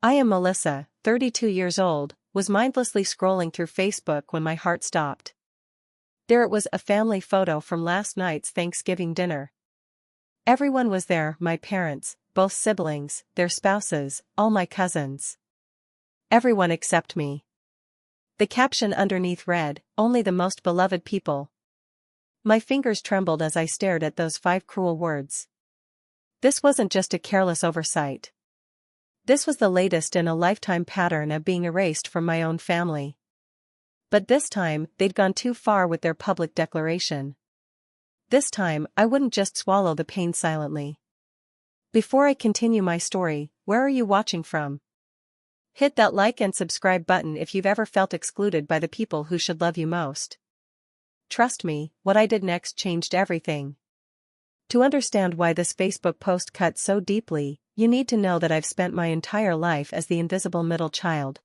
I am Melissa, 32 years old, was mindlessly scrolling through Facebook when my heart stopped. There it was, a family photo from last night's Thanksgiving dinner. Everyone was there, my parents, both siblings, their spouses, all my cousins. Everyone except me. The caption underneath read, "Only the most beloved people." My fingers trembled as I stared at those 5 cruel words. This wasn't just a careless oversight. This was the latest in a lifetime pattern of being erased from my own family. But this time, they'd gone too far with their public declaration. This time, I wouldn't just swallow the pain silently. Before I continue my story, where are you watching from? Hit that like and subscribe button if you've ever felt excluded by the people who should love you most. Trust me, what I did next changed everything. To understand why this Facebook post cut so deeply, you need to know that I've spent my entire life as the invisible middle child.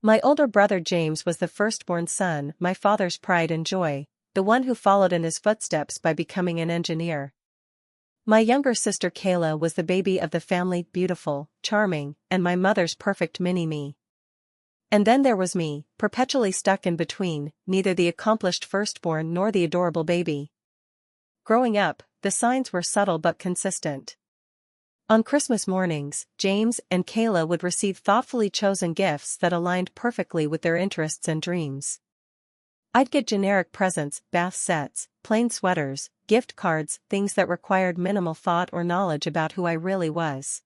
My older brother James was the firstborn son, my father's pride and joy, the one who followed in his footsteps by becoming an engineer. My younger sister Kayla was the baby of the family, beautiful, charming, and my mother's perfect mini-me. And then there was me, perpetually stuck in between, neither the accomplished firstborn nor the adorable baby. Growing up, the signs were subtle but consistent. On Christmas mornings, James and Kayla would receive thoughtfully chosen gifts that aligned perfectly with their interests and dreams. I'd get generic presents, bath sets, plain sweaters, gift cards, things that required minimal thought or knowledge about who I really was.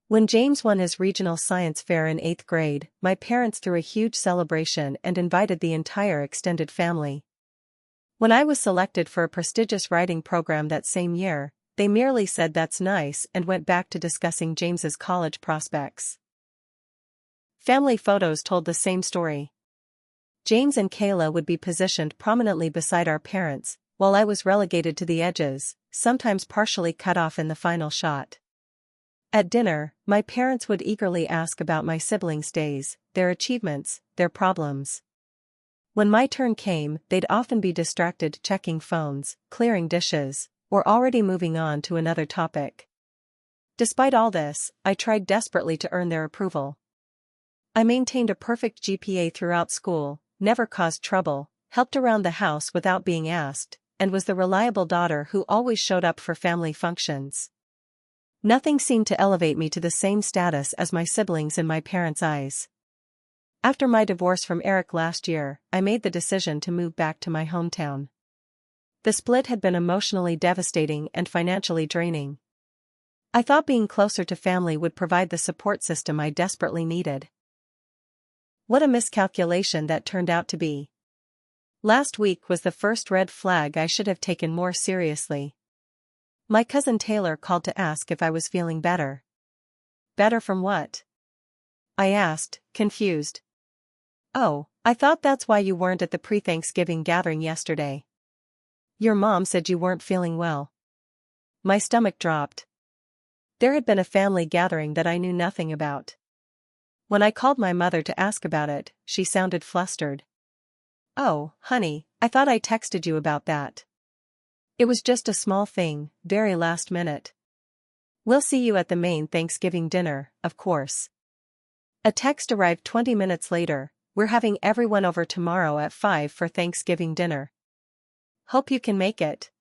When James won his regional science fair in 8th grade, my parents threw a huge celebration and invited the entire extended family. When I was selected for a prestigious writing program that same year, they merely said that's nice and went back to discussing James's college prospects. Family photos told the same story. James and Kayla would be positioned prominently beside our parents, while I was relegated to the edges, sometimes partially cut off in the final shot. At dinner, my parents would eagerly ask about my siblings' days, their achievements, their problems. When my turn came, they'd often be distracted checking phones, clearing dishes, or already moving on to another topic. Despite all this, I tried desperately to earn their approval. I maintained a perfect GPA throughout school, never caused trouble, helped around the house without being asked, and was the reliable daughter who always showed up for family functions. Nothing seemed to elevate me to the same status as my siblings in my parents' eyes. After my divorce from Eric last year, I made the decision to move back to my hometown. The split had been emotionally devastating and financially draining. I thought being closer to family would provide the support system I desperately needed. What a miscalculation that turned out to be. Last week was the first red flag I should have taken more seriously. My cousin Taylor called to ask if I was feeling better. Better from what? I asked, confused. Oh, I thought that's why you weren't at the pre-Thanksgiving gathering yesterday. Your mom said you weren't feeling well. My stomach dropped. There had been a family gathering that I knew nothing about. When I called my mother to ask about it, she sounded flustered. Oh, honey, I thought I texted you about that. It was just a small thing, very last minute. We'll see you at the main Thanksgiving dinner, of course. A text arrived 20 minutes later, we're having everyone over tomorrow at 5 for Thanksgiving dinner. Hope you can make it.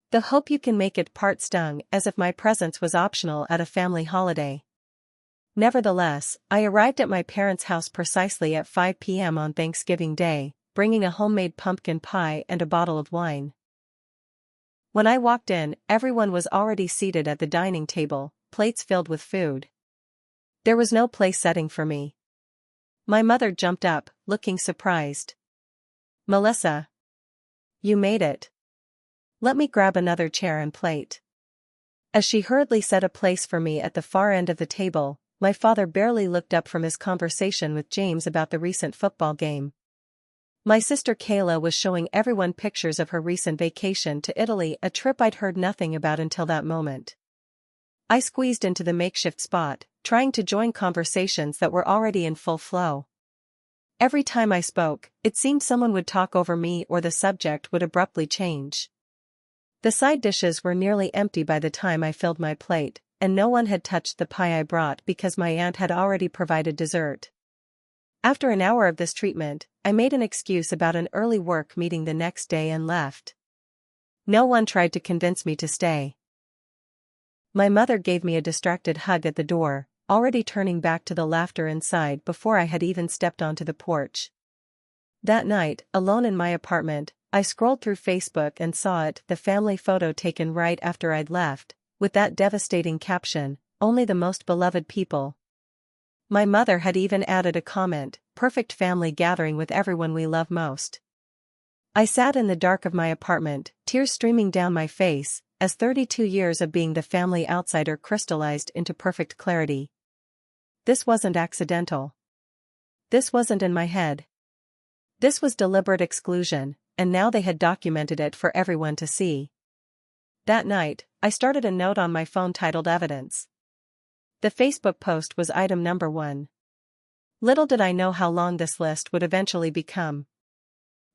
The hope you can make it part stung, as if my presence was optional at a family holiday. Nevertheless, I arrived at my parents' house precisely at 5 p.m. on Thanksgiving Day, bringing a homemade pumpkin pie and a bottle of wine. When I walked in, everyone was already seated at the dining table, plates filled with food. There was no place setting for me. My mother jumped up, looking surprised. Melissa, you made it. Let me grab another chair and plate. As she hurriedly set a place for me at the far end of the table, my father barely looked up from his conversation with James about the recent football game. My sister Kayla was showing everyone pictures of her recent vacation to Italy, a trip I'd heard nothing about until that moment. I squeezed into the makeshift spot, trying to join conversations that were already in full flow. Every time I spoke, it seemed someone would talk over me or the subject would abruptly change. The side dishes were nearly empty by the time I filled my plate, and no one had touched the pie I brought because my aunt had already provided dessert. After an hour of this treatment, I made an excuse about an early work meeting the next day and left. No one tried to convince me to stay. My mother gave me a distracted hug at the door, already turning back to the laughter inside before I had even stepped onto the porch. That night, alone in my apartment, I scrolled through Facebook and saw it, the family photo taken right after I'd left, with that devastating caption, "Only the most beloved people." My mother had even added a comment, "Perfect family gathering with everyone we love most." I sat in the dark of my apartment, tears streaming down my face, as 32 years of being the family outsider crystallized into perfect clarity. This wasn't accidental. This wasn't in my head. This was deliberate exclusion, and now they had documented it for everyone to see. That night, I started a note on my phone titled Evidence. The Facebook post was item number 1. Little did I know how long this list would eventually become.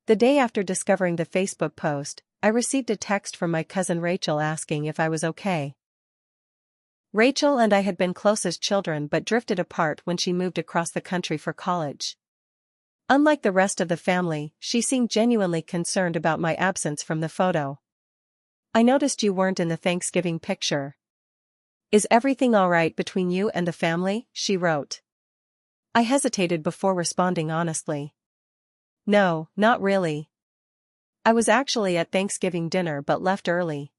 The day after discovering the Facebook post, I received a text from my cousin Rachel asking if I was okay. Rachel and I had been close as children but drifted apart when she moved across the country for college. Unlike the rest of the family, she seemed genuinely concerned about my absence from the photo. "I noticed you weren't in the Thanksgiving picture. Is everything all right between you and the family?" she wrote. I hesitated before responding honestly. "No, not really. I was actually at Thanksgiving dinner but left early.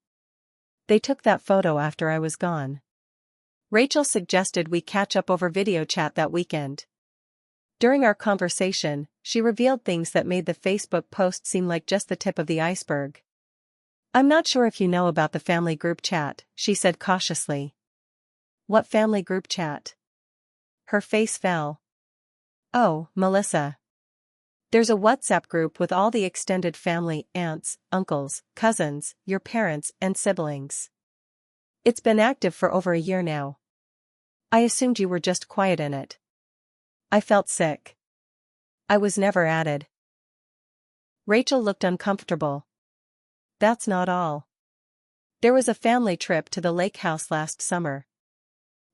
They took that photo after I was gone." Rachel suggested we catch up over video chat that weekend. During our conversation, she revealed things that made the Facebook post seem like just the tip of the iceberg. "I'm not sure if you know about the family group chat," she said cautiously. "What family group chat?" Her face fell. "Oh, Melissa. There's a WhatsApp group with all the extended family, aunts, uncles, cousins, your parents, and siblings. It's been active for over a year now. I assumed you were just quiet in it." I felt sick. I was never added. Rachel looked uncomfortable. "That's not all. There was a family trip to the lake house last summer.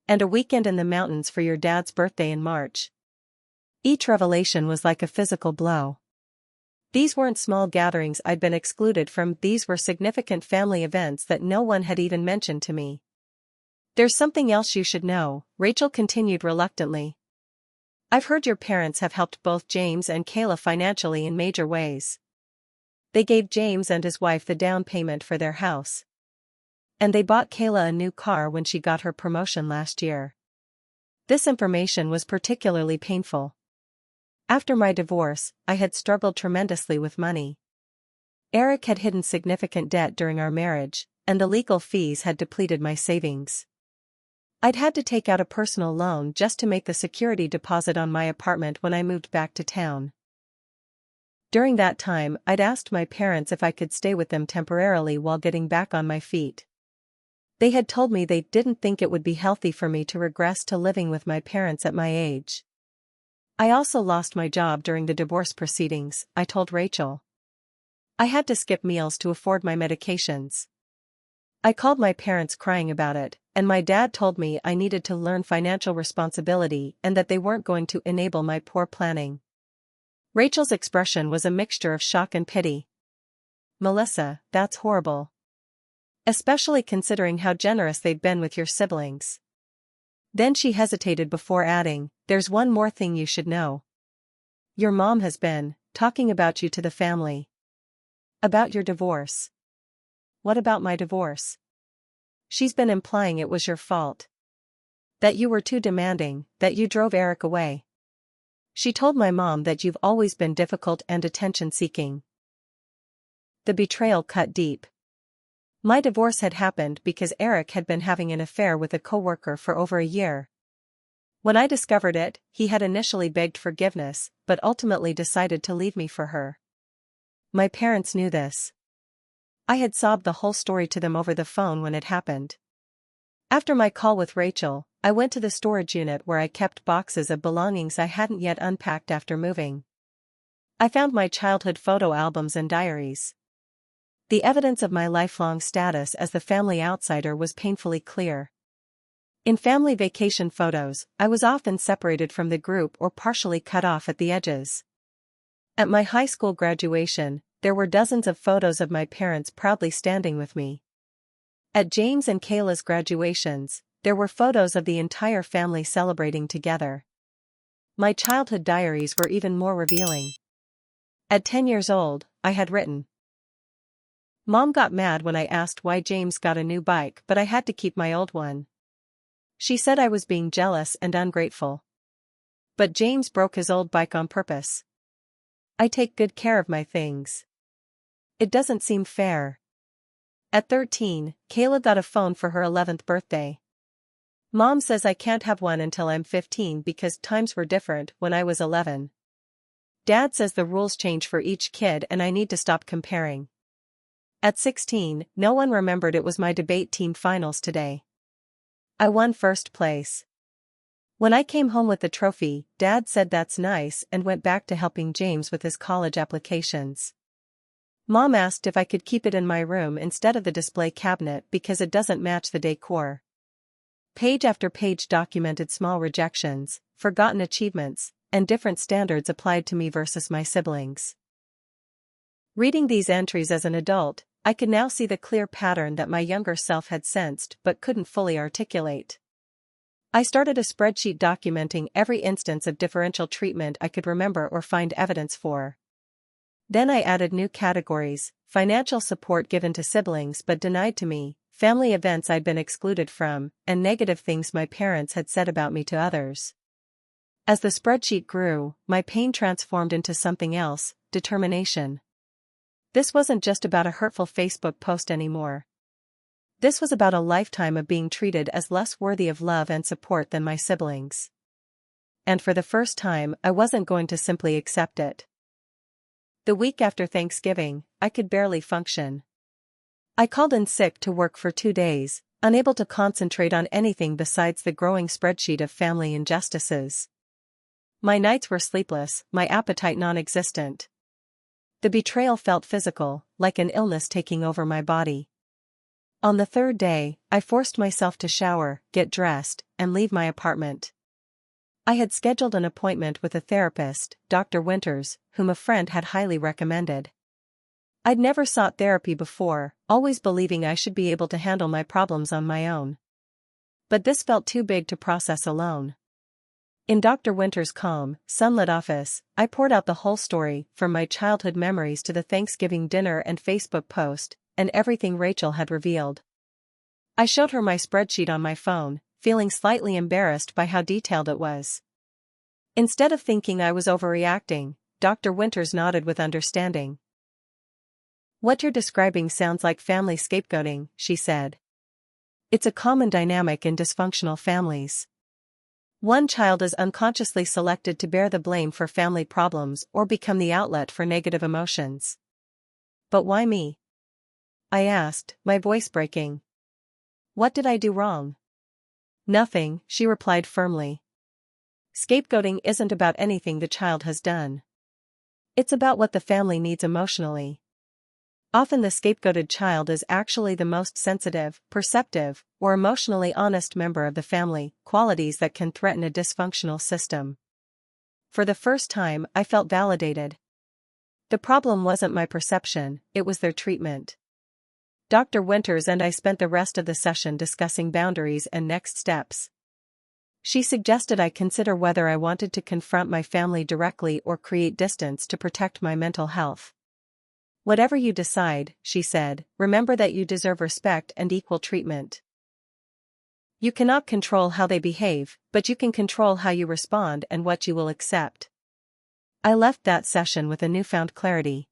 And a weekend in the mountains for your dad's birthday in March." Each revelation was like a physical blow. These weren't small gatherings I'd been excluded from, these were significant family events that no one had even mentioned to me. "There's something else you should know," Rachel continued reluctantly. "I've heard your parents have helped both James and Kayla financially in major ways. They gave James and his wife the down payment for their house. And they bought Kayla a new car when she got her promotion last year." This information was particularly painful. After my divorce, I had struggled tremendously with money. Eric had hidden significant debt during our marriage, and the legal fees had depleted my savings. I'd had to take out a personal loan just to make the security deposit on my apartment when I moved back to town. During that time, I'd asked my parents if I could stay with them temporarily while getting back on my feet. They had told me they didn't think it would be healthy for me to regress to living with my parents at my age. "I also lost my job during the divorce proceedings," I told Rachel. "I had to skip meals to afford my medications. I called my parents crying about it, and my dad told me I needed to learn financial responsibility and that they weren't going to enable my poor planning." Rachel's expression was a mixture of shock and pity. "Melissa, that's horrible. Especially considering how generous they'd been with your siblings." Then she hesitated before adding, "There's one more thing you should know. Your mom has been talking about you to the family. About your divorce." "What about my divorce?" "She's been implying it was your fault. That you were too demanding, that you drove Eric away. She told my mom that you've always been difficult and attention-seeking." The betrayal cut deep. My divorce had happened because Eric had been having an affair with a coworker for over a year. When I discovered it, he had initially begged forgiveness, but ultimately decided to leave me for her. My parents knew this. I had sobbed the whole story to them over the phone when it happened. After my call with Rachel, I went to the storage unit where I kept boxes of belongings I hadn't yet unpacked after moving. I found my childhood photo albums and diaries. The evidence of my lifelong status as the family outsider was painfully clear. In family vacation photos, I was often separated from the group or partially cut off at the edges. At my high school graduation, there were dozens of photos of my parents proudly standing with me. At James and Kayla's graduations, there were photos of the entire family celebrating together. My childhood diaries were even more revealing. At 10 years old, I had written, "Mom got mad when I asked why James got a new bike but I had to keep my old one. She said I was being jealous and ungrateful. But James broke his old bike on purpose. I take good care of my things. It doesn't seem fair." At 13, Kayla got a phone for her 11th birthday. "Mom says I can't have one until I'm 15 because times were different when I was 11. Dad says the rules change for each kid and I need to stop comparing." At 16, no one remembered it was my debate team finals today. I won first place. When I came home with the trophy, Dad said that's nice and went back to helping James with his college applications. Mom asked if I could keep it in my room instead of the display cabinet because it doesn't match the decor. Page after page documented small rejections, forgotten achievements, and different standards applied to me versus my siblings. Reading these entries as an adult, I could now see the clear pattern that my younger self had sensed but couldn't fully articulate. I started a spreadsheet documenting every instance of differential treatment I could remember or find evidence for. Then I added new categories: financial support given to siblings but denied to me, family events I'd been excluded from, and negative things my parents had said about me to others. As the spreadsheet grew, my pain transformed into something else: determination. This wasn't just about a hurtful Facebook post anymore. This was about a lifetime of being treated as less worthy of love and support than my siblings. And for the first time, I wasn't going to simply accept it. The week after Thanksgiving, I could barely function. I called in sick to work for 2 days, unable to concentrate on anything besides the growing spreadsheet of family injustices. My nights were sleepless, my appetite non-existent. The betrayal felt physical, like an illness taking over my body. On the 3rd day, I forced myself to shower, get dressed, and leave my apartment. I had scheduled an appointment with a therapist, Dr. Winters, whom a friend had highly recommended. I'd never sought therapy before, always believing I should be able to handle my problems on my own. But this felt too big to process alone. In Dr. Winters' calm, sunlit office, I poured out the whole story, from my childhood memories to the Thanksgiving dinner and Facebook post, and everything Rachel had revealed. I showed her my spreadsheet on my phone, feeling slightly embarrassed by how detailed it was. Instead of thinking I was overreacting, Dr. Winters nodded with understanding. "What you're describing sounds like family scapegoating," she said. "It's a common dynamic in dysfunctional families. One child is unconsciously selected to bear the blame for family problems or become the outlet for negative emotions." "But why me?" I asked, my voice breaking. "What did I do wrong?" "Nothing," she replied firmly. "Scapegoating isn't about anything the child has done. It's about what the family needs emotionally. Often the scapegoated child is actually the most sensitive, perceptive, or emotionally honest member of the family, qualities that can threaten a dysfunctional system." For the first time, I felt validated. The problem wasn't my perception, it was their treatment. Dr. Winters and I spent the rest of the session discussing boundaries and next steps. She suggested I consider whether I wanted to confront my family directly or create distance to protect my mental health. "Whatever you decide," she said, "remember that you deserve respect and equal treatment. You cannot control how they behave, but you can control how you respond and what you will accept." I left that session with a newfound clarity.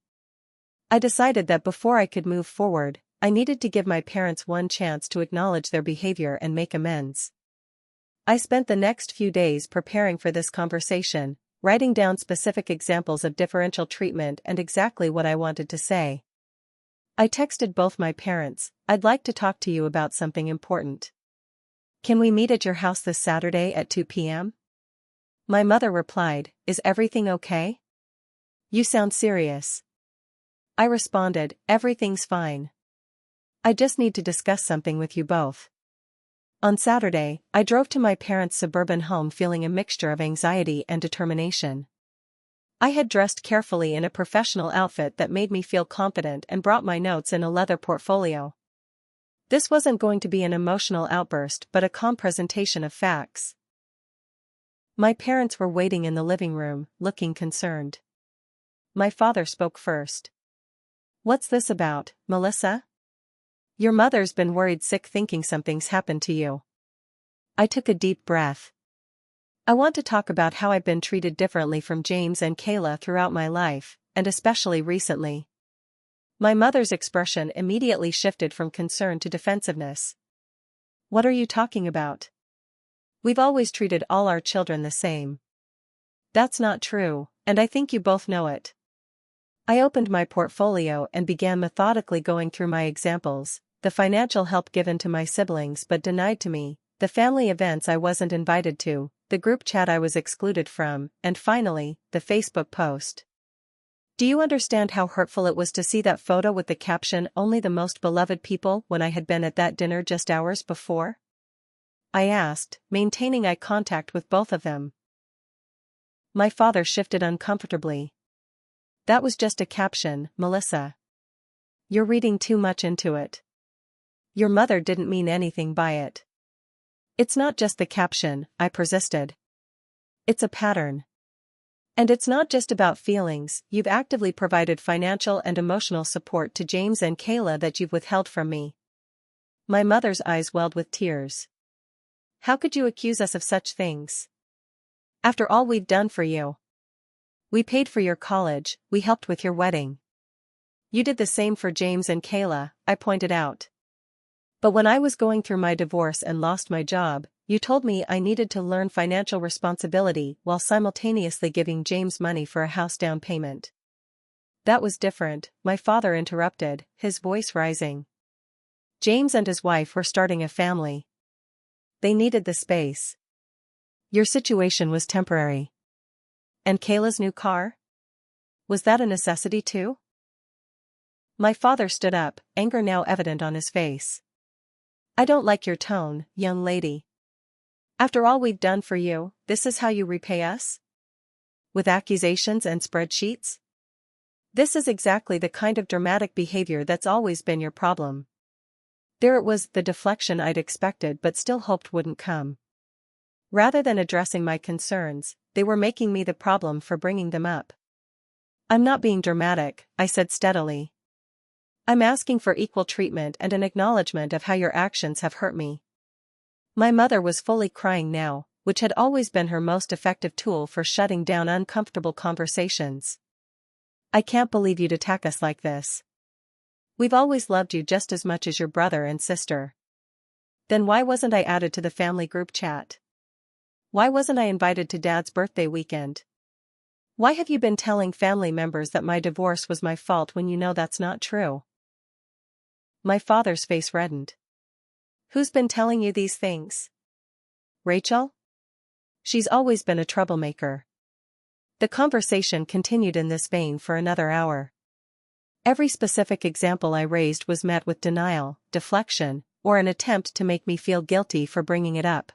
I decided that before I could move forward, I needed to give my parents one chance to acknowledge their behavior and make amends. I spent the next few days preparing for this conversation, writing down specific examples of differential treatment and exactly what I wanted to say. I texted both my parents, "I'd like to talk to you about something important. Can we meet at your house this Saturday at 2 p.m? My mother replied, "Is everything okay? You sound serious." I responded, "Everything's fine. I just need to discuss something with you both." On Saturday, I drove to my parents' suburban home feeling a mixture of anxiety and determination. I had dressed carefully in a professional outfit that made me feel confident and brought my notes in a leather portfolio. This wasn't going to be an emotional outburst but a calm presentation of facts. My parents were waiting in the living room, looking concerned. My father spoke first. "What's this about, Melissa? Your mother's been worried sick thinking something's happened to you." I took a deep breath. I want to talk about how I've been treated differently from James and Kayla throughout my life, and especially recently. My mother's expression immediately shifted from concern to defensiveness. "What are you talking about? We've always treated all our children the same." "That's not true, and I think you both know it." I opened my portfolio and began methodically going through my examples: the financial help given to my siblings but denied to me, the family events I wasn't invited to, the group chat I was excluded from, and finally, the Facebook post. "Do you understand how hurtful it was to see that photo with the caption 'Only the most beloved people' when I had been at that dinner just hours before?" I asked, maintaining eye contact with both of them. My father shifted uncomfortably. "That was just a caption, Melissa. You're reading too much into it. Your mother didn't mean anything by it." "It's not just the caption," I persisted. "It's a pattern. And it's not just about feelings. You've actively provided financial and emotional support to James and Kayla that you've withheld from me." My mother's eyes welled with tears. "How could you accuse us of such things? After all we've done for you. We paid for your college, we helped with your wedding. You did the same for James and Kayla," I pointed out. "But when I was going through my divorce and lost my job, you told me I needed to learn financial responsibility while simultaneously giving James money for a house down payment." "That was different," my father interrupted, his voice rising. "James and his wife were starting a family. They needed the space. Your situation was temporary. And Kayla's new car? Was that a necessity too?" My father stood up, anger now evident on his face. "I don't like your tone, young lady. After all we've done for you, this is how you repay us? With accusations and spreadsheets? This is exactly the kind of dramatic behavior that's always been your problem." There it was, the deflection I'd expected but still hoped wouldn't come. Rather than addressing my concerns, they were making me the problem for bringing them up. "I'm not being dramatic," I said steadily. "I'm asking for equal treatment and an acknowledgement of how your actions have hurt me." My mother was fully crying now, which had always been her most effective tool for shutting down uncomfortable conversations. "I can't believe you'd attack us like this. We've always loved you just as much as your brother and sister. Then why wasn't I added to the family group chat? Why wasn't I invited to Dad's birthday weekend? Why have you been telling family members that my divorce was my fault when you know that's not true?" My father's face reddened. "Who's been telling you these things? Rachel? She's always been a troublemaker." The conversation continued in this vein for another hour. Every specific example I raised was met with denial, deflection, or an attempt to make me feel guilty for bringing it up.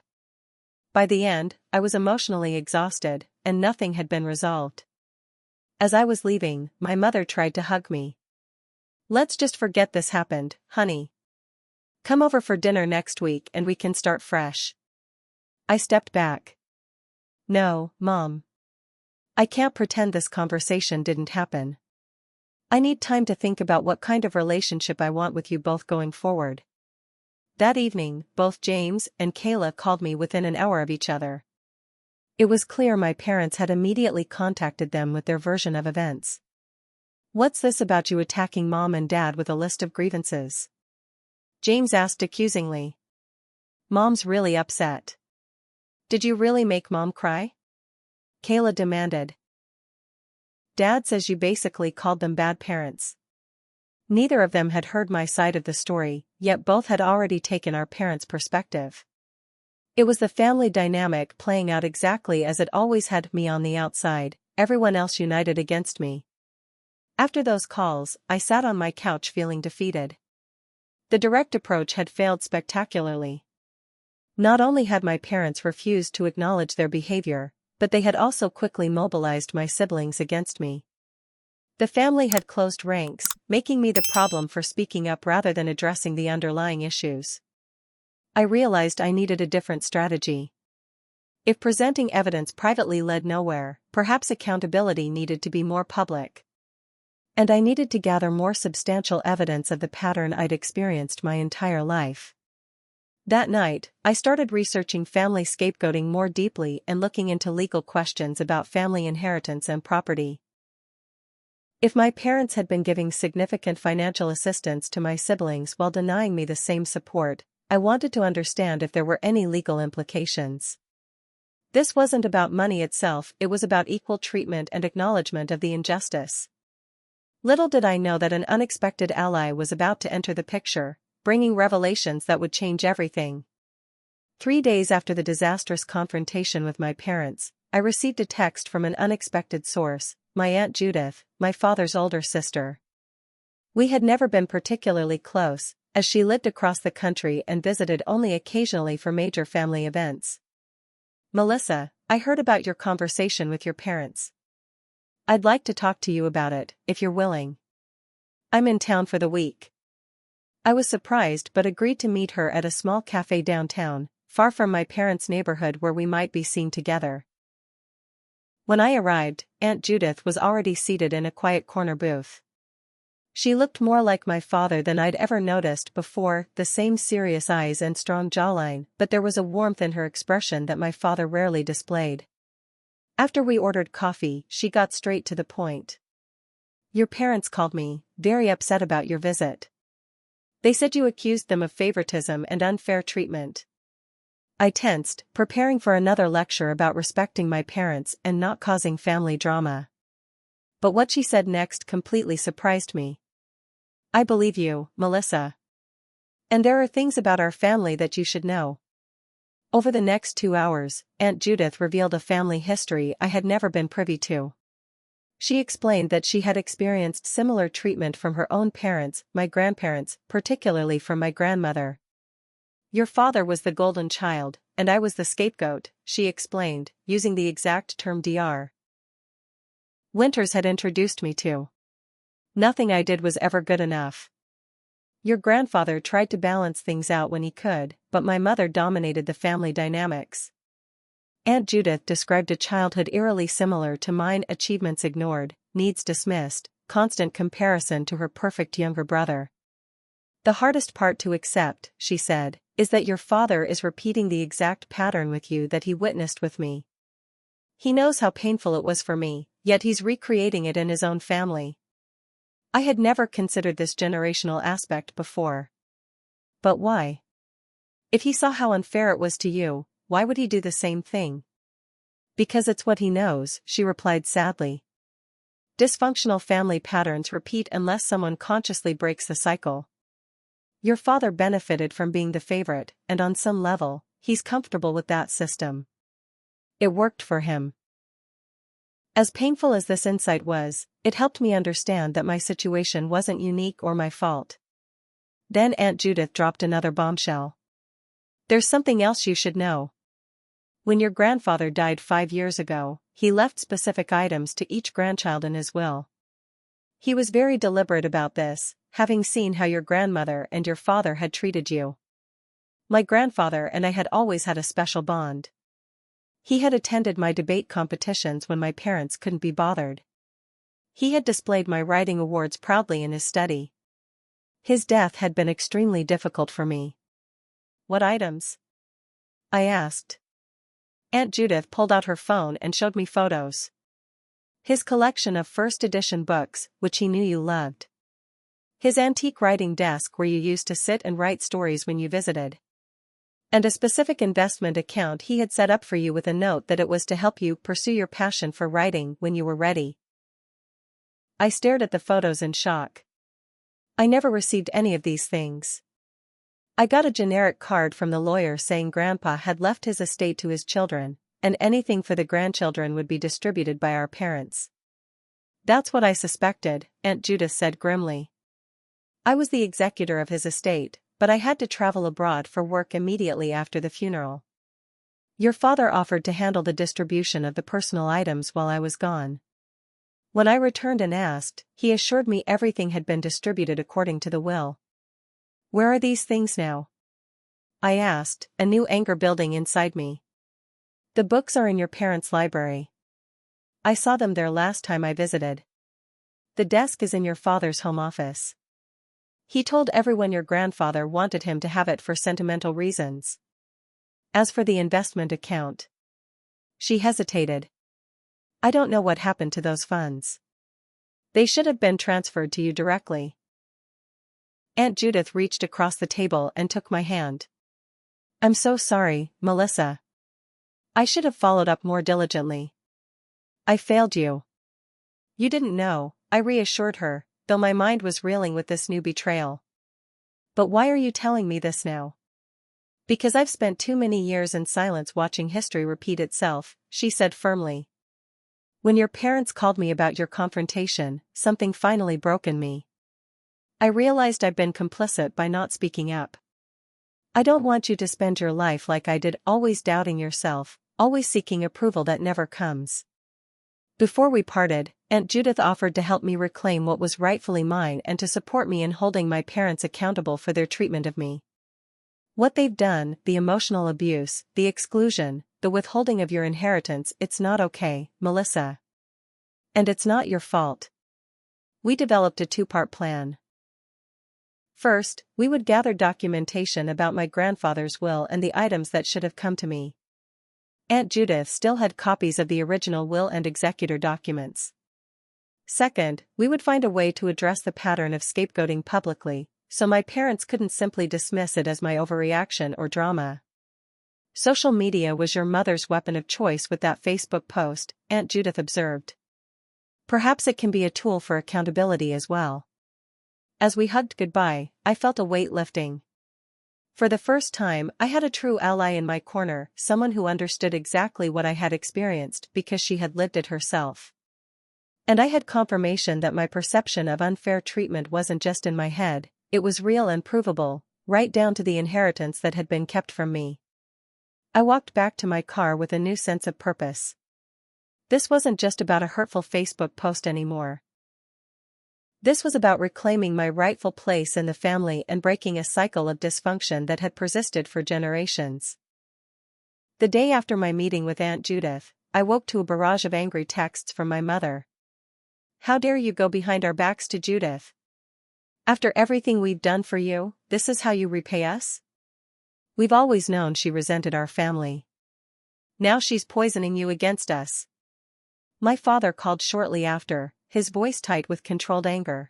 By the end, I was emotionally exhausted, and nothing had been resolved. As I was leaving, my mother tried to hug me. "Let's just forget this happened, honey. Come over for dinner next week and we can start fresh." I stepped back. "No, Mom. I can't pretend this conversation didn't happen. I need time to think about what kind of relationship I want with you both going forward." That evening, both James and Kayla called me within an hour of each other. It was clear my parents had immediately contacted them with their version of events. "What's this about you attacking Mom and Dad with a list of grievances?" James asked accusingly. "Mom's really upset." "Did you really make Mom cry?" Kayla demanded. "Dad says you basically called them bad parents." Neither of them had heard my side of the story, yet both had already taken our parents' perspective. It was the family dynamic playing out exactly as it always had: me on the outside, everyone else united against me. After those calls, I sat on my couch feeling defeated. The direct approach had failed spectacularly. Not only had my parents refused to acknowledge their behavior, but they had also quickly mobilized my siblings against me. The family had closed ranks, making me the problem for speaking up rather than addressing the underlying issues. I realized I needed a different strategy. If presenting evidence privately led nowhere, perhaps accountability needed to be more public. And I needed to gather more substantial evidence of the pattern I'd experienced my entire life. That night, I started researching family scapegoating more deeply and looking into legal questions about family inheritance and property. If my parents had been giving significant financial assistance to my siblings while denying me the same support, I wanted to understand if there were any legal implications. This wasn't about money itself, it was about equal treatment and acknowledgement of the injustice. Little did I know that an unexpected ally was about to enter the picture, bringing revelations that would change everything. 3 days after the disastrous confrontation with my parents, I received a text from an unexpected source, my Aunt Judith, my father's older sister. We had never been particularly close, as she lived across the country and visited only occasionally for major family events. "Melissa, I heard about your conversation with your parents. I'd like to talk to you about it, if you're willing. I'm in town for the week." I was surprised but agreed to meet her at a small cafe downtown, far from my parents' neighborhood where we might be seen together. When I arrived, Aunt Judith was already seated in a quiet corner booth. She looked more like my father than I'd ever noticed before, the same serious eyes and strong jawline, but there was a warmth in her expression that my father rarely displayed. After we ordered coffee, she got straight to the point. "Your parents called me, very upset about your visit. They said you accused them of favoritism and unfair treatment." I tensed, preparing for another lecture about respecting my parents and not causing family drama. But what she said next completely surprised me. "I believe you, Melissa. And there are things about our family that you should know." Over the next 2 hours, Aunt Judith revealed a family history I had never been privy to. She explained that she had experienced similar treatment from her own parents, my grandparents, particularly from my grandmother. "Your father was the golden child, and I was the scapegoat," she explained, using the exact term Dr. Winters had introduced me to. "Nothing I did was ever good enough. Your grandfather tried to balance things out when he could, but my mother dominated the family dynamics." Aunt Judith described a childhood eerily similar to mine: achievements ignored, needs dismissed, constant comparison to her perfect younger brother. "The hardest part to accept," she said, "is that your father is repeating the exact pattern with you that he witnessed with me. He knows how painful it was for me, yet he's recreating it in his own family." I had never considered this generational aspect before. But why? If he saw how unfair it was to you, why would he do the same thing? "Because it's what he knows," she replied sadly. "Dysfunctional family patterns repeat unless someone consciously breaks the cycle. Your father benefited from being the favorite, and on some level, he's comfortable with that system. It worked for him." As painful as this insight was, it helped me understand that my situation wasn't unique or my fault. Then Aunt Judith dropped another bombshell. "There's something else you should know. When your grandfather died 5 years ago, he left specific items to each grandchild in his will. He was very deliberate about this, having seen how your grandmother and your father had treated you. My grandfather and I had always had a special bond. He had attended my debate competitions when my parents couldn't be bothered. He had displayed my writing awards proudly in his study. His death had been extremely difficult for me." "What items?" I asked. Aunt Judith pulled out her phone and showed me photos. "His collection of first edition books, which he knew you loved. His antique writing desk where you used to sit and write stories when you visited. And a specific investment account he had set up for you with a note that it was to help you pursue your passion for writing when you were ready." I stared at the photos in shock. I never received any of these things. I got a generic card from the lawyer saying Grandpa had left his estate to his children, and anything for the grandchildren would be distributed by our parents. "That's what I suspected," Aunt Judith said grimly. "I was the executor of his estate, but I had to travel abroad for work immediately after the funeral. Your father offered to handle the distribution of the personal items while I was gone. When I returned and asked, he assured me everything had been distributed according to the will. Where are these things now? I asked, a new anger building inside me. The books are in your parents' library. I saw them there last time I visited. The desk is in your father's home office. He told everyone your grandfather wanted him to have it for sentimental reasons. As for the investment account. She hesitated. I don't know what happened to those funds. They should have been transferred to you directly. Aunt Judith reached across the table and took my hand. I'm so sorry, Melissa. I should have followed up more diligently. I failed you. You didn't know, I reassured her, though my mind was reeling with this new betrayal. But why are you telling me this now? Because I've spent too many years in silence watching history repeat itself, she said firmly. When your parents called me about your confrontation, something finally broke in me. I realized I'd been complicit by not speaking up. I don't want you to spend your life like I did, always doubting yourself, always seeking approval that never comes. Before we parted, Aunt Judith offered to help me reclaim what was rightfully mine and to support me in holding my parents accountable for their treatment of me. What they've done, the emotional abuse, the exclusion, the withholding of your inheritance, it's not okay, Melissa. And it's not your fault. We developed a two-part plan. First, we would gather documentation about my grandfather's will and the items that should have come to me. Aunt Judith still had copies of the original will and executor documents. Second, we would find a way to address the pattern of scapegoating publicly, so my parents couldn't simply dismiss it as my overreaction or drama. Social media was your mother's weapon of choice with that Facebook post, Aunt Judith observed. Perhaps it can be a tool for accountability as well. As we hugged goodbye, I felt a weight lifting. For the first time, I had a true ally in my corner, someone who understood exactly what I had experienced because she had lived it herself. And I had confirmation that my perception of unfair treatment wasn't just in my head, it was real and provable, right down to the inheritance that had been kept from me. I walked back to my car with a new sense of purpose. This wasn't just about a hurtful Facebook post anymore. This was about reclaiming my rightful place in the family and breaking a cycle of dysfunction that had persisted for generations. The day after my meeting with Aunt Judith, I woke to a barrage of angry texts from my mother. How dare you go behind our backs to Judith? After everything we've done for you, this is how you repay us? We've always known she resented our family. Now she's poisoning you against us. My father called shortly after, his voice tight with controlled anger.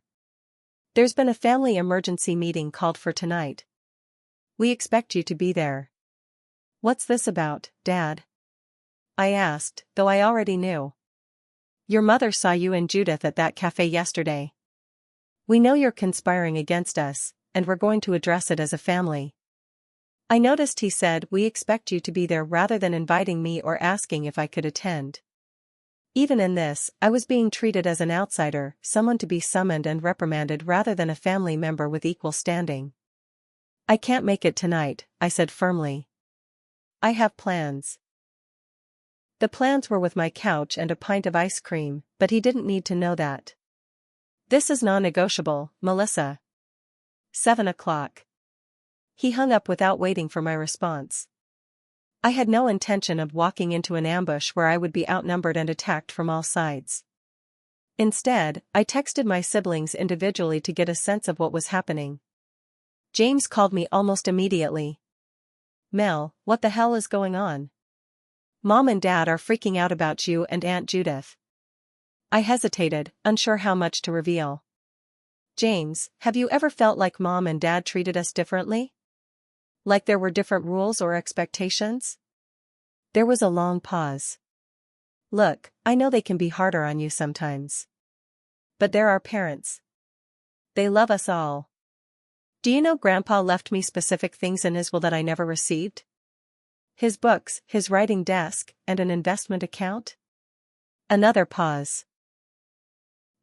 There's been a family emergency meeting called for tonight. We expect you to be there. What's this about, Dad? I asked, though I already knew. Your mother saw you and Judith at that cafe yesterday. We know you're conspiring against us, and we're going to address it as a family. I noticed he said we expect you to be there rather than inviting me or asking if I could attend. Even in this, I was being treated as an outsider, someone to be summoned and reprimanded rather than a family member with equal standing. I can't make it tonight, I said firmly. I have plans. The plans were with my couch and a pint of ice cream, but he didn't need to know that. This is non-negotiable, Melissa. 7 o'clock. He hung up without waiting for my response. I had no intention of walking into an ambush where I would be outnumbered and attacked from all sides. Instead, I texted my siblings individually to get a sense of what was happening. James called me almost immediately. Mel, what the hell is going on? Mom and Dad are freaking out about you and Aunt Judith. I hesitated, unsure how much to reveal. James, have you ever felt like Mom and Dad treated us differently? Like there were different rules or expectations? There was a long pause. Look, I know they can be harder on you sometimes. But they're our parents. They love us all. Do you know Grandpa left me specific things in his will that I never received? His books, his writing desk, and an investment account? Another pause.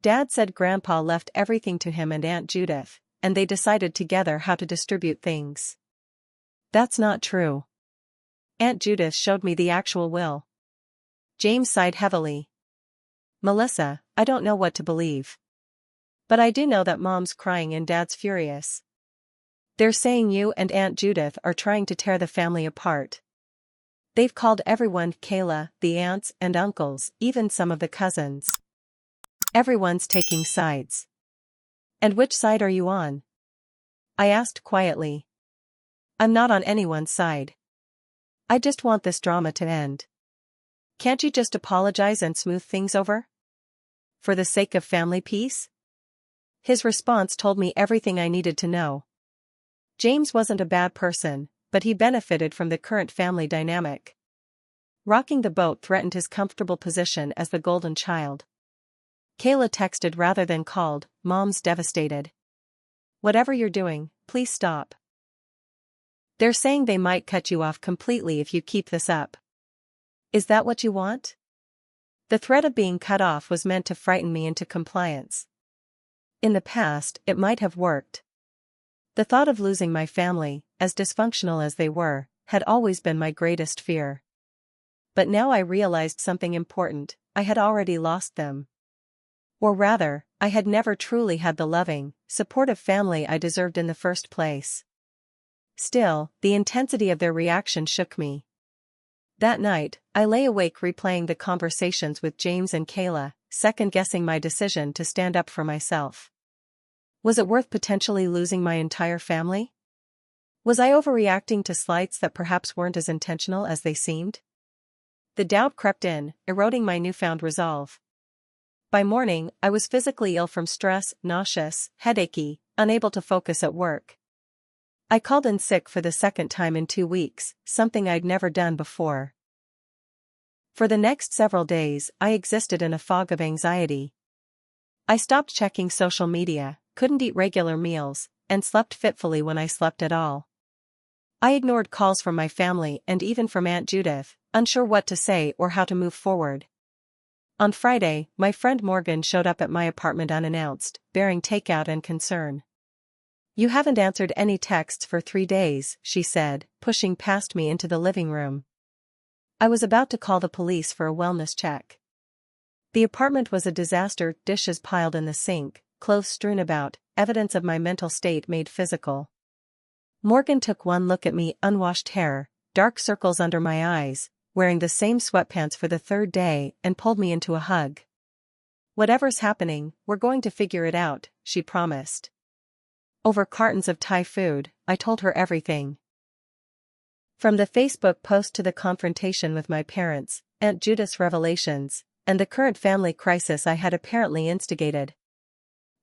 Dad said Grandpa left everything to him and Aunt Judith, and they decided together how to distribute things. That's not true. Aunt Judith showed me the actual will. James sighed heavily. Melissa, I don't know what to believe. But I do know that Mom's crying and Dad's furious. They're saying you and Aunt Judith are trying to tear the family apart. They've called everyone Kayla, the aunts and uncles, even some of the cousins. Everyone's taking sides. And which side are you on? I asked quietly. I'm not on anyone's side. I just want this drama to end. Can't you just apologize and smooth things over? For the sake of family peace? His response told me everything I needed to know. James wasn't a bad person, but he benefited from the current family dynamic. Rocking the boat threatened his comfortable position as the golden child. Kayla texted rather than called, Mom's devastated. Whatever you're doing, please stop. They're saying they might cut you off completely if you keep this up. Is that what you want? The threat of being cut off was meant to frighten me into compliance. In the past, it might have worked. The thought of losing my family, as dysfunctional as they were, had always been my greatest fear. But now I realized something important: I had already lost them. Or rather, I had never truly had the loving, supportive family I deserved in the first place. Still, the intensity of their reaction shook me. That night, I lay awake replaying the conversations with James and Kayla, second-guessing my decision to stand up for myself. Was it worth potentially losing my entire family? Was I overreacting to slights that perhaps weren't as intentional as they seemed? The doubt crept in, eroding my newfound resolve. By morning, I was physically ill from stress, nauseous, headachy, unable to focus at work. I called in sick for the second time in 2 weeks, something I'd never done before. For the next several days, I existed in a fog of anxiety. I stopped checking social media, couldn't eat regular meals, and slept fitfully when I slept at all. I ignored calls from my family and even from Aunt Judith, unsure what to say or how to move forward. On Friday, my friend Morgan showed up at my apartment unannounced, bearing takeout and concern. You haven't answered any texts for 3 days, she said, pushing past me into the living room. I was about to call the police for a wellness check. The apartment was a disaster: dishes piled in the sink, clothes strewn about, evidence of my mental state made physical. Morgan took one look at me: unwashed hair, dark circles under my eyes, wearing the same sweatpants for the 3rd day, and pulled me into a hug. Whatever's happening, we're going to figure it out, she promised. Over cartons of Thai food, I told her everything. From the Facebook post to the confrontation with my parents, Aunt Judith's revelations, and the current family crisis I had apparently instigated.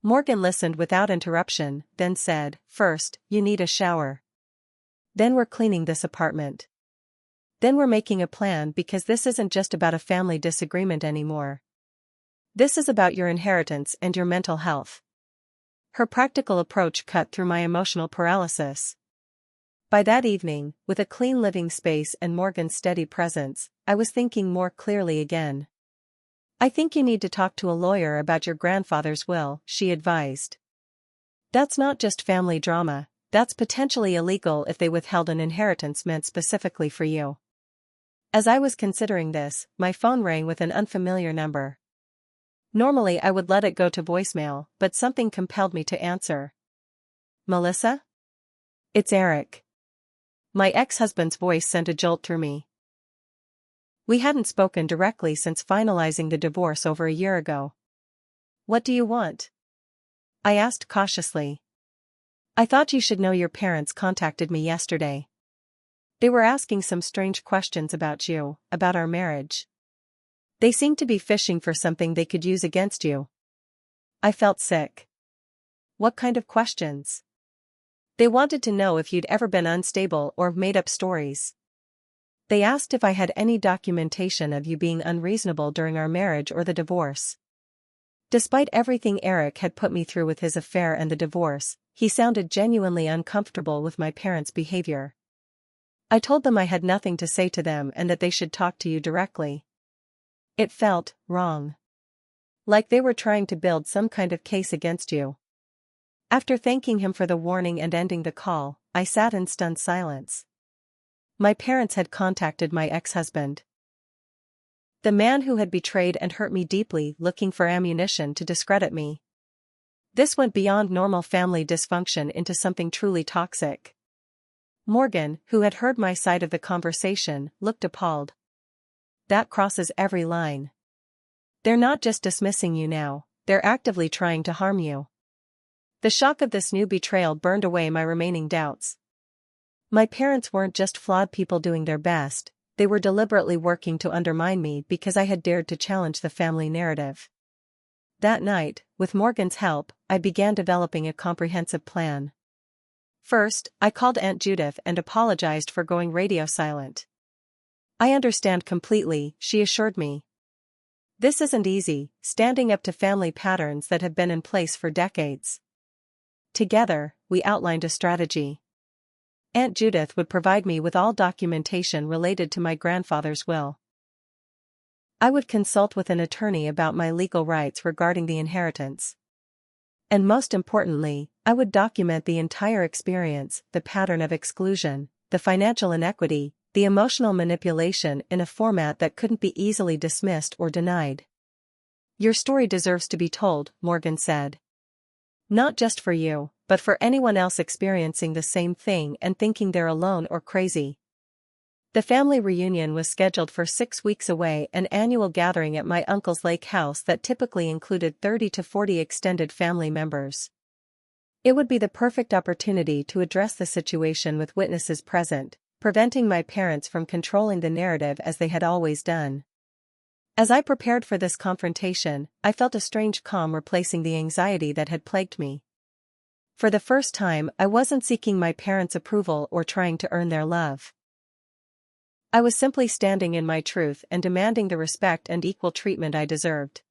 Morgan listened without interruption, then said, "First, you need a shower. Then we're cleaning this apartment. Then we're making a plan, because this isn't just about a family disagreement anymore. This is about your inheritance and your mental health." Her practical approach cut through my emotional paralysis. By that evening, with a clean living space and Morgan's steady presence, I was thinking more clearly again. "I think you need to talk to a lawyer about your grandfather's will," she advised. "That's not just family drama, that's potentially illegal if they withheld an inheritance meant specifically for you." As I was considering this, my phone rang with an unfamiliar number. Normally I would let it go to voicemail, but something compelled me to answer. "Melissa? It's Eric." My ex-husband's voice sent a jolt through me. We hadn't spoken directly since finalizing the divorce over a year ago. "What do you want?" I asked cautiously. "I thought you should know your parents contacted me yesterday. They were asking some strange questions about you, about our marriage. They seemed to be fishing for something they could use against you." I felt sick. "What kind of questions?" "They wanted to know if you'd ever been unstable or made up stories. They asked if I had any documentation of you being unreasonable during our marriage or the divorce." Despite everything Eric had put me through with his affair and the divorce, he sounded genuinely uncomfortable with my parents' behavior. I told them I had nothing to say to them and that they should talk to you directly. It felt wrong. Like they were trying to build some kind of case against you. After thanking him for the warning and ending the call, I sat in stunned silence. My parents had contacted my ex-husband. The man who had betrayed and hurt me deeply, looking for ammunition to discredit me. This went beyond normal family dysfunction into something truly toxic. Morgan, who had heard my side of the conversation, looked appalled. That crosses every line. They're not just dismissing you now, they're actively trying to harm you. The shock of this new betrayal burned away my remaining doubts. My parents weren't just flawed people doing their best, they were deliberately working to undermine me because I had dared to challenge the family narrative. That night, with Morgan's help, I began developing a comprehensive plan. First, I called Aunt Judith and apologized for going radio silent. I understand completely, she assured me. This isn't easy, standing up to family patterns that have been in place for decades. Together, we outlined a strategy. Aunt Judith would provide me with all documentation related to my grandfather's will. I would consult with an attorney about my legal rights regarding the inheritance. And most importantly, I would document the entire experience, the pattern of exclusion, the financial inequity, the emotional manipulation in a format that couldn't be easily dismissed or denied. Your story deserves to be told, Morgan said. Not just for you, but for anyone else experiencing the same thing and thinking they're alone or crazy. The family reunion was scheduled for 6 weeks away, an annual gathering at my uncle's lake house that typically included 30 to 40 extended family members. It would be the perfect opportunity to address the situation with witnesses present, preventing my parents from controlling the narrative as they had always done. As I prepared for this confrontation, I felt a strange calm replacing the anxiety that had plagued me. For the first time, I wasn't seeking my parents' approval or trying to earn their love. I was simply standing in my truth and demanding the respect and equal treatment I deserved.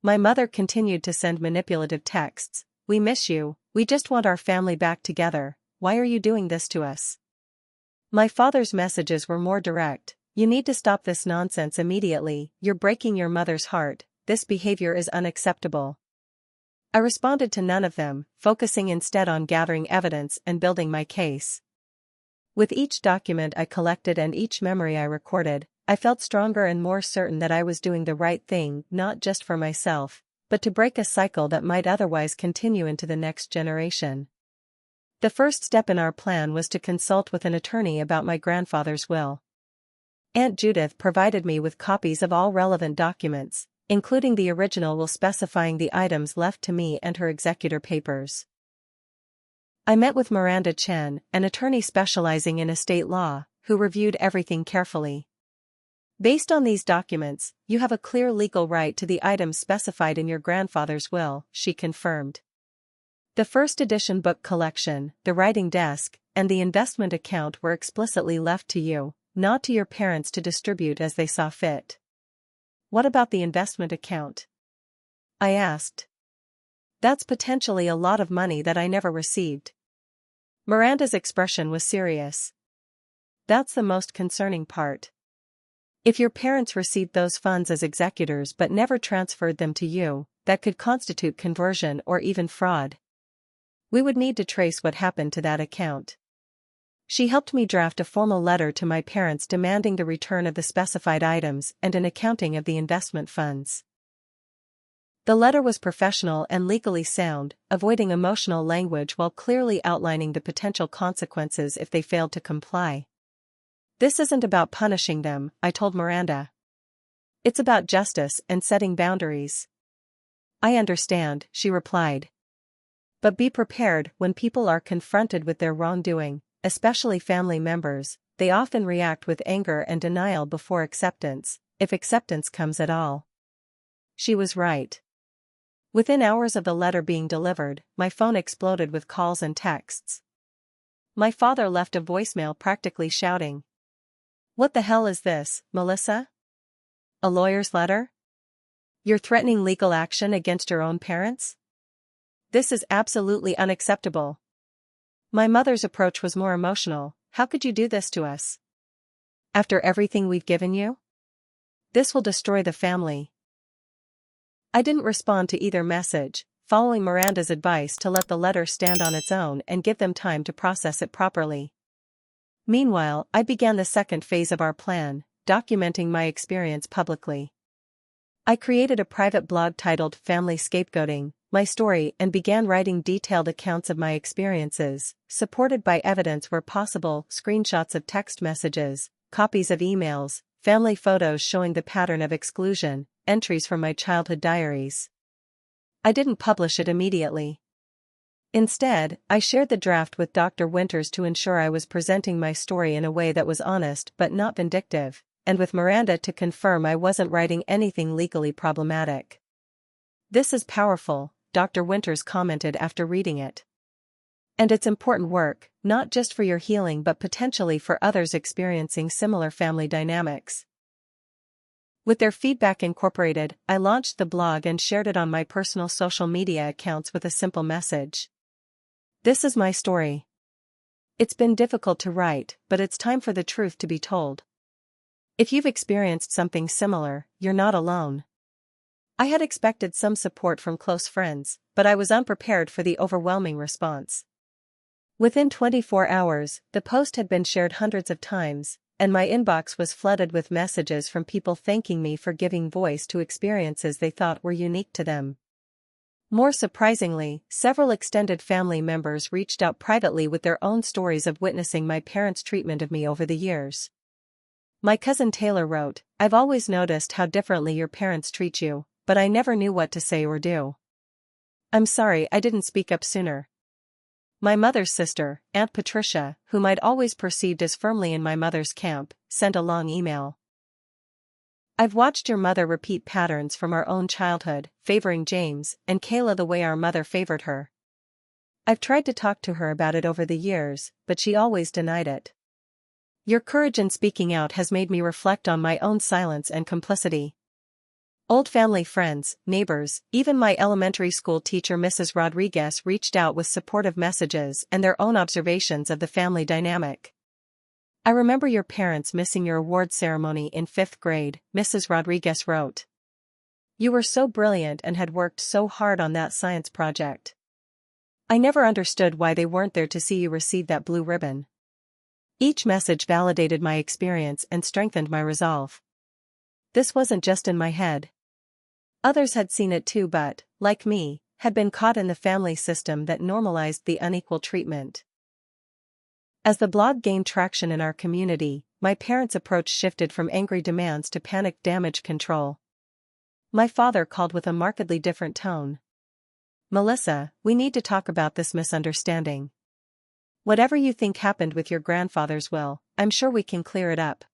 My mother continued to send manipulative texts. "We miss you, we just want our family back together, why are you doing this to us?" My father's messages were more direct. "You need to stop this nonsense immediately, you're breaking your mother's heart, this behavior is unacceptable." I responded to none of them, focusing instead on gathering evidence and building my case. With each document I collected and each memory I recorded, I felt stronger and more certain that I was doing the right thing, not just for myself, but to break a cycle that might otherwise continue into the next generation. The first step in our plan was to consult with an attorney about my grandfather's will. Aunt Judith provided me with copies of all relevant documents, including the original will specifying the items left to me and her executor papers. I met with Miranda Chen, an attorney specializing in estate law, who reviewed everything carefully. "Based on these documents, you have a clear legal right to the items specified in your grandfather's will," she confirmed. The first edition book collection, the writing desk, and the investment account were explicitly left to you, not to your parents to distribute as they saw fit. "What about the investment account?" I asked. "That's potentially a lot of money that I never received." Miranda's expression was serious. "That's the most concerning part. If your parents received those funds as executors but never transferred them to you, that could constitute conversion or even fraud. We would need to trace what happened to that account." She helped me draft a formal letter to my parents demanding the return of the specified items and an accounting of the investment funds. The letter was professional and legally sound, avoiding emotional language while clearly outlining the potential consequences if they failed to comply. "This isn't about punishing them," I told Miranda. "It's about justice and setting boundaries." "I understand," she replied. "But be prepared, when people are confronted with their wrongdoing, especially family members, they often react with anger and denial before acceptance, if acceptance comes at all." She was right. Within hours of the letter being delivered, my phone exploded with calls and texts. My father left a voicemail practically shouting, "What the hell is this, Melissa? A lawyer's letter? You're threatening legal action against your own parents? This is absolutely unacceptable." My mother's approach was more emotional. "How could you do this to us? After everything we've given you? This will destroy the family." I didn't respond to either message, following Miranda's advice to let the letter stand on its own and give them time to process it properly. Meanwhile, I began the second phase of our plan, documenting my experience publicly. I created a private blog titled Family Scapegoating, My Story, and began writing detailed accounts of my experiences, supported by evidence where possible, screenshots of text messages, copies of emails, family photos showing the pattern of exclusion, entries from my childhood diaries. I didn't publish it immediately. Instead, I shared the draft with Dr. Winters to ensure I was presenting my story in a way that was honest but not vindictive, and with Miranda to confirm I wasn't writing anything legally problematic. "This is powerful," Dr. Winters commented after reading it. "And it's important work, not just for your healing but potentially for others experiencing similar family dynamics." With their feedback incorporated, I launched the blog and shared it on my personal social media accounts with a simple message. "This is my story. It's been difficult to write, but it's time for the truth to be told. If you've experienced something similar, you're not alone." I had expected some support from close friends, but I was unprepared for the overwhelming response. Within 24 hours, the post had been shared hundreds of times, and my inbox was flooded with messages from people thanking me for giving voice to experiences they thought were unique to them. More surprisingly, several extended family members reached out privately with their own stories of witnessing my parents' treatment of me over the years. My cousin Taylor wrote, "I've always noticed how differently your parents treat you, but I never knew what to say or do. I'm sorry I didn't speak up sooner." My mother's sister, Aunt Patricia, whom I'd always perceived as firmly in my mother's camp, sent a long email. "I've watched your mother repeat patterns from our own childhood, favoring James and Kayla the way our mother favored her. I've tried to talk to her about it over the years, but she always denied it. Your courage in speaking out has made me reflect on my own silence and complicity. Old family friends, neighbors, even my elementary school teacher Mrs. Rodriguez reached out with supportive messages and their own observations of the family dynamic. I remember your parents missing your award ceremony in 5th grade, Mrs. Rodriguez wrote. You were so brilliant and had worked so hard on that science project. I never understood why they weren't there to see you receive that blue ribbon." Each message validated my experience and strengthened my resolve. This wasn't just in my head. Others had seen it too but, like me, had been caught in the family system that normalized the unequal treatment. As the blog gained traction in our community, my parents' approach shifted from angry demands to panicked damage control. My father called with a markedly different tone. "Melissa, we need to talk about this misunderstanding. Whatever you think happened with your grandfather's will, I'm sure we can clear it up.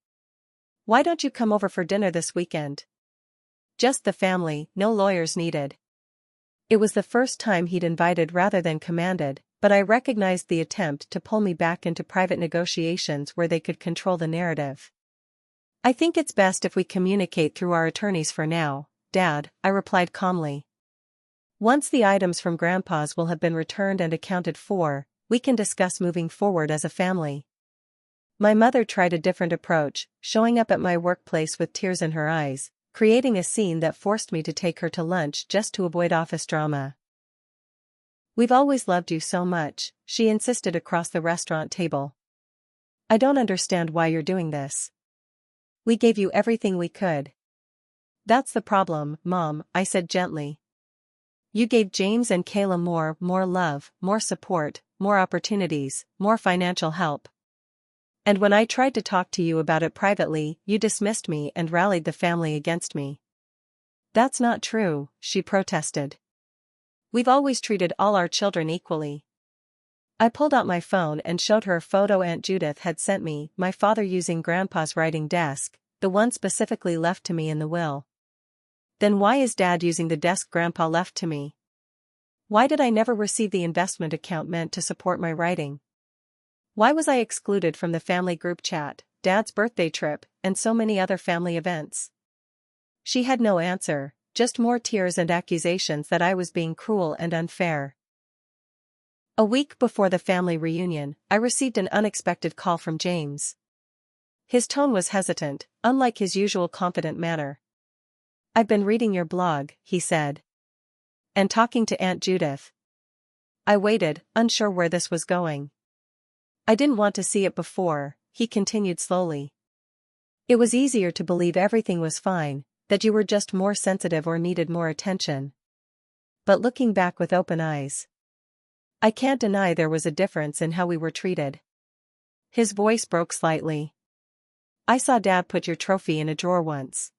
Why don't you come over for dinner this weekend? Just the family, no lawyers needed." It was the first time he'd invited rather than commanded, but I recognized the attempt to pull me back into private negotiations where they could control the narrative. "I think it's best if we communicate through our attorneys for now, Dad," I replied calmly. "Once the items from Grandpa's will have been returned and accounted for, we can discuss moving forward as a family." My mother tried a different approach, showing up at my workplace with tears in her eyes, creating a scene that forced me to take her to lunch just to avoid office drama. "We've always loved you so much," she insisted across the restaurant table. "I don't understand why you're doing this. We gave you everything we could." "That's the problem, Mom," I said gently. "You gave James and Kayla more love, more support, more opportunities, more financial help. And when I tried to talk to you about it privately, you dismissed me and rallied the family against me." "That's not true," she protested. "We've always treated all our children equally." I pulled out my phone and showed her a photo Aunt Judith had sent me, my father using Grandpa's writing desk, the one specifically left to me in the will. "Then why is Dad using the desk Grandpa left to me? Why did I never receive the investment account meant to support my writing? Why was I excluded from the family group chat, Dad's birthday trip, and so many other family events?" She had no answer, just more tears and accusations that I was being cruel and unfair. A week before the family reunion, I received an unexpected call from James. His tone was hesitant, unlike his usual confident manner. "I've been reading your blog," he said. And talking to Aunt Judith. I waited, unsure where this was going. I didn't want to see it before, he continued slowly. It was easier to believe everything was fine, that you were just more sensitive or needed more attention. But looking back with open eyes, I can't deny there was a difference in how we were treated. His voice broke slightly. I saw Dad put your trophy in a drawer once.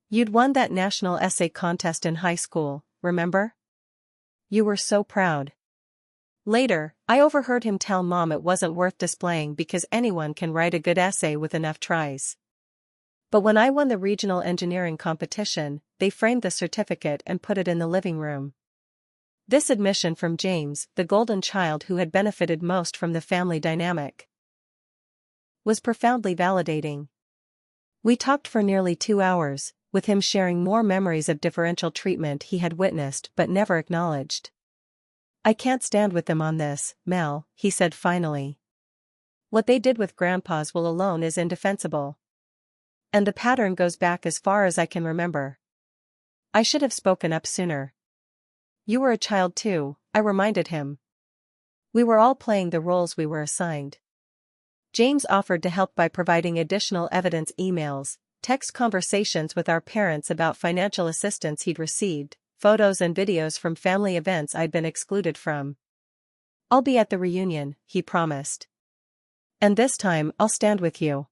You'd won that national essay contest in high school, remember? You were so proud. Later, I overheard him tell Mom it wasn't worth displaying because anyone can write a good essay with enough tries. But when I won the regional engineering competition, they framed the certificate and put it in the living room. This admission from James, the golden child who had benefited most from the family dynamic, was profoundly validating. We talked for nearly 2 hours, with him sharing more memories of differential treatment he had witnessed but never acknowledged. I can't stand with them on this, Mel, he said finally. What they did with Grandpa's will alone is indefensible. And the pattern goes back as far as I can remember. I should have spoken up sooner. You were a child too, I reminded him. We were all playing the roles we were assigned. James offered to help by providing additional evidence: emails, text conversations with our parents about financial assistance he'd received, photos and videos from family events I'd been excluded from. I'll be at the reunion, he promised. And this time I'll stand with you.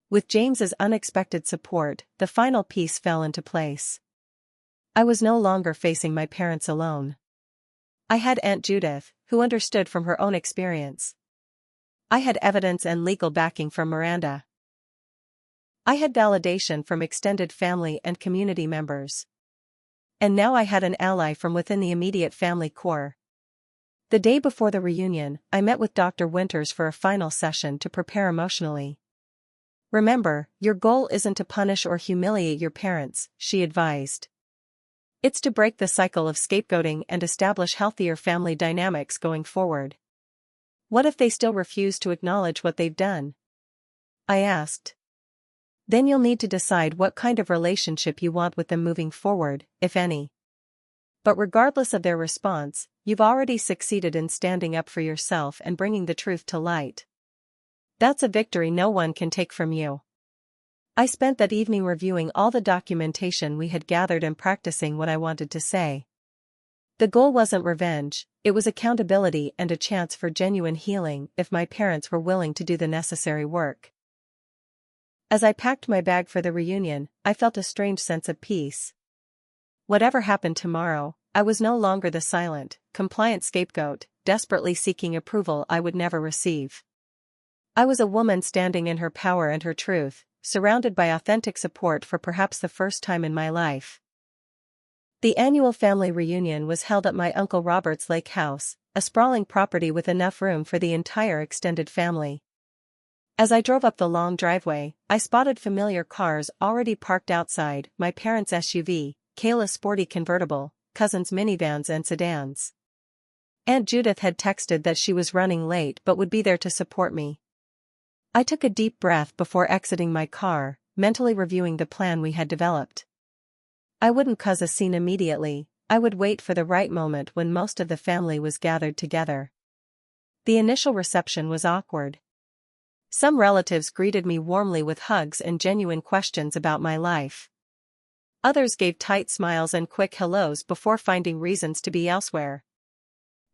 With James's unexpected support, the final piece fell into place. I was no longer facing my parents alone. I had Aunt Judith, who understood from her own experience. I had evidence and legal backing from Miranda. I had validation from extended family and community members. And now I had an ally from within the immediate family core. The day before the reunion, I met with Dr. Winters for a final session to prepare emotionally. Remember, your goal isn't to punish or humiliate your parents, she advised. It's to break the cycle of scapegoating and establish healthier family dynamics going forward. What if they still refuse to acknowledge what they've done? I asked. Then you'll need to decide what kind of relationship you want with them moving forward, if any. But regardless of their response, you've already succeeded in standing up for yourself and bringing the truth to light. That's a victory no one can take from you. I spent that evening reviewing all the documentation we had gathered and practicing what I wanted to say. The goal wasn't revenge, it was accountability and a chance for genuine healing if my parents were willing to do the necessary work. As I packed my bag for the reunion, I felt a strange sense of peace. Whatever happened tomorrow, I was no longer the silent, compliant scapegoat, desperately seeking approval I would never receive. I was a woman standing in her power and her truth, surrounded by authentic support for perhaps the first time in my life. The annual family reunion was held at my Uncle Robert's lake house, a sprawling property with enough room for the entire extended family. As I drove up the long driveway, I spotted familiar cars already parked outside: my parents' SUV, Kayla's sporty convertible, cousins' minivans and sedans. Aunt Judith had texted that she was running late but would be there to support me. I took a deep breath before exiting my car, mentally reviewing the plan we had developed. I wouldn't cause a scene immediately, I would wait for the right moment when most of the family was gathered together. The initial reception was awkward. Some relatives greeted me warmly with hugs and genuine questions about my life. Others gave tight smiles and quick hellos before finding reasons to be elsewhere.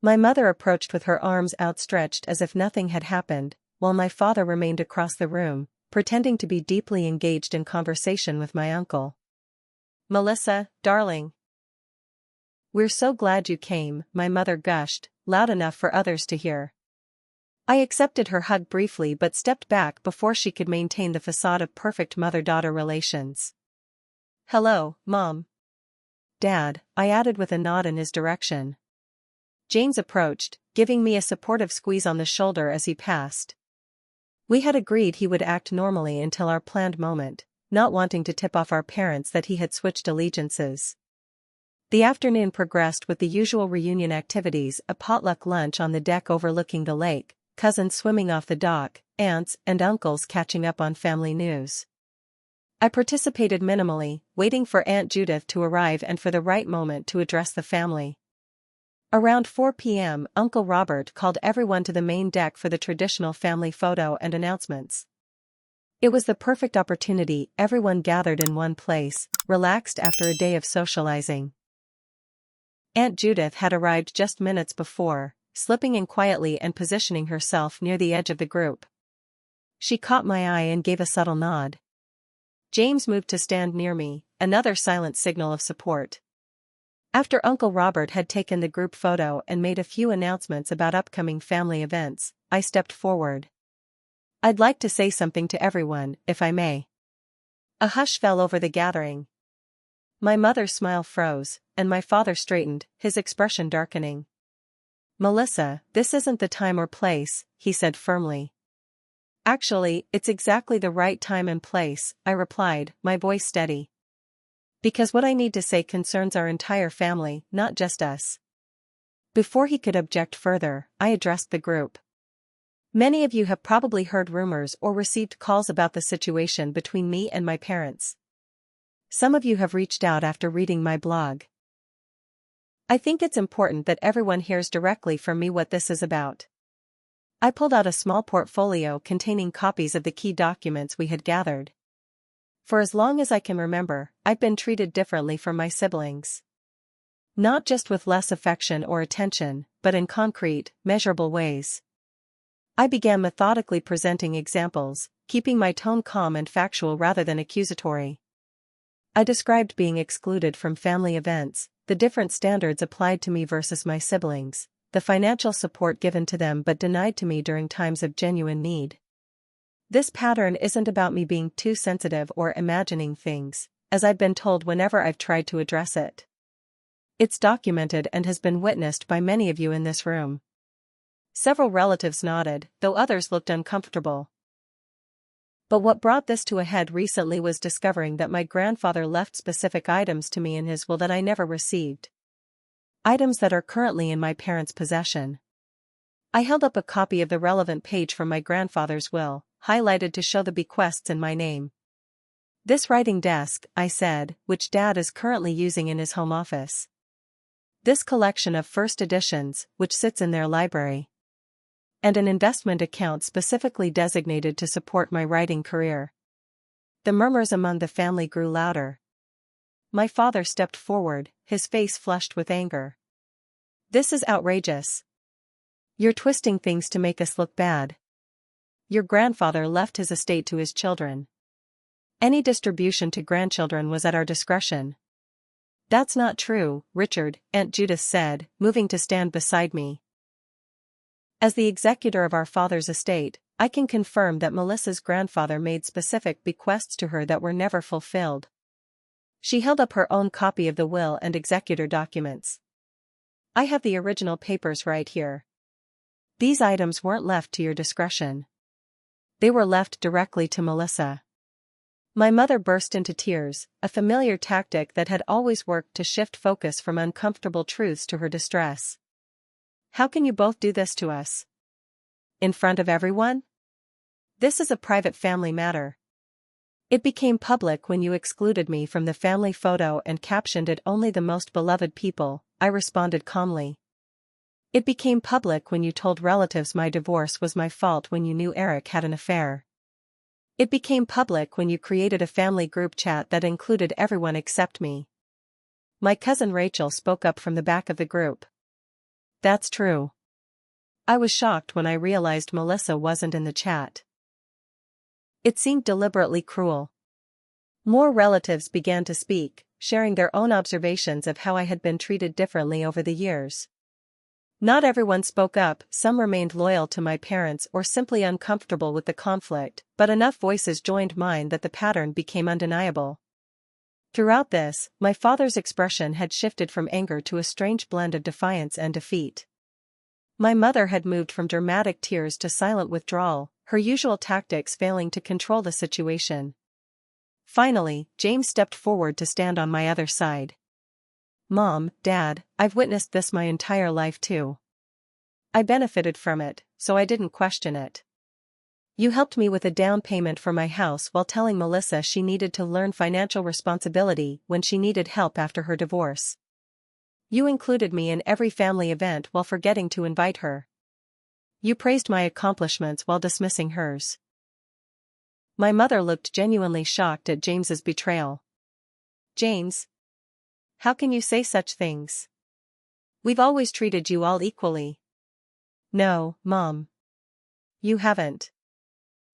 My mother approached with her arms outstretched as if nothing had happened, while my father remained across the room, pretending to be deeply engaged in conversation with my uncle. "Melissa, darling. We're so glad you came," my mother gushed, loud enough for others to hear. I accepted her hug briefly but stepped back before she could maintain the facade of perfect mother-daughter relations. "Hello, Mom." "Dad," I added with a nod in his direction. James approached, giving me a supportive squeeze on the shoulder as he passed. We had agreed he would act normally until our planned moment, not wanting to tip off our parents that he had switched allegiances. The afternoon progressed with the usual reunion activities: a potluck lunch on the deck overlooking the lake, cousins swimming off the dock, aunts and uncles catching up on family news. I participated minimally, waiting for Aunt Judith to arrive and for the right moment to address the family. Around 4 p.m., Uncle Robert called everyone to the main deck for the traditional family photo and announcements. It was the perfect opportunity. Everyone gathered in one place, relaxed after a day of socializing. Aunt Judith had arrived just minutes before, slipping in quietly and positioning herself near the edge of the group. She caught my eye and gave a subtle nod. James moved to stand near me, another silent signal of support. After Uncle Robert had taken the group photo and made a few announcements about upcoming family events, I stepped forward. "I'd like to say something to everyone, if I may." A hush fell over the gathering. My mother's smile froze, and my father straightened, his expression darkening. "Melissa, this isn't the time or place," he said firmly. "Actually, it's exactly the right time and place," I replied, my voice steady. "Because what I need to say concerns our entire family, not just us." Before he could object further, I addressed the group. "Many of you have probably heard rumors or received calls about the situation between me and my parents. Some of you have reached out after reading my blog. I think it's important that everyone hears directly from me what this is about." I pulled out a small portfolio containing copies of the key documents we had gathered. For as long as I can remember, I've been treated differently from my siblings. Not just with less affection or attention, but in concrete, measurable ways. I began methodically presenting examples, keeping my tone calm and factual rather than accusatory. I described being excluded from family events, the different standards applied to me versus my siblings, the financial support given to them but denied to me during times of genuine need. This pattern isn't about me being too sensitive or imagining things, as I've been told whenever I've tried to address it. It's documented and has been witnessed by many of you in this room. Several relatives nodded, though others looked uncomfortable. But what brought this to a head recently was discovering that my grandfather left specific items to me in his will that I never received. Items that are currently in my parents' possession. I held up a copy of the relevant page from my grandfather's will, highlighted to show the bequests in my name. "This writing desk," I said, "which Dad is currently using in his home office. This collection of first editions, which sits in their library. And an investment account specifically designated to support my writing career." The murmurs among the family grew louder. My father stepped forward, his face flushed with anger. "This is outrageous. You're twisting things to make us look bad. Your grandfather left his estate to his children. Any distribution to grandchildren was at our discretion." "That's not true, Richard," Aunt Judith said, moving to stand beside me. "As the executor of our father's estate, I can confirm that Melissa's grandfather made specific bequests to her that were never fulfilled." She held up her own copy of the will and executor documents. "I have the original papers right here. These items weren't left to your discretion. They were left directly to Melissa." My mother burst into tears, a familiar tactic that had always worked to shift focus from uncomfortable truths to her distress. "How can you both do this to us? In front of everyone? This is a private family matter. It became public when you excluded me from the family photo and captioned it 'Only the most beloved people,'" I responded calmly. "It became public when you told relatives my divorce was my fault when you knew Eric had an affair. It became public when you created a family group chat that included everyone except me." My cousin Rachel spoke up from the back of the group. "That's true." I was shocked when I realized Melissa wasn't in the chat. It seemed deliberately cruel. More relatives began to speak, sharing their own observations of how I had been treated differently over the years. Not everyone spoke up, some remained loyal to my parents or simply uncomfortable with the conflict, but enough voices joined mine that the pattern became undeniable. Throughout this, my father's expression had shifted from anger to a strange blend of defiance and defeat. My mother had moved from dramatic tears to silent withdrawal, her usual tactics failing to control the situation. Finally, James stepped forward to stand on my other side. "Mom, Dad, I've witnessed this my entire life too. I benefited from it, so I didn't question it. You helped me with a down payment for my house while telling Melissa she needed to learn financial responsibility when she needed help after her divorce. You included me in every family event while forgetting to invite her. You praised my accomplishments while dismissing hers. My mother looked genuinely shocked at James's betrayal. James, how can you say such things? We've always treated you all equally. No, Mom. You haven't.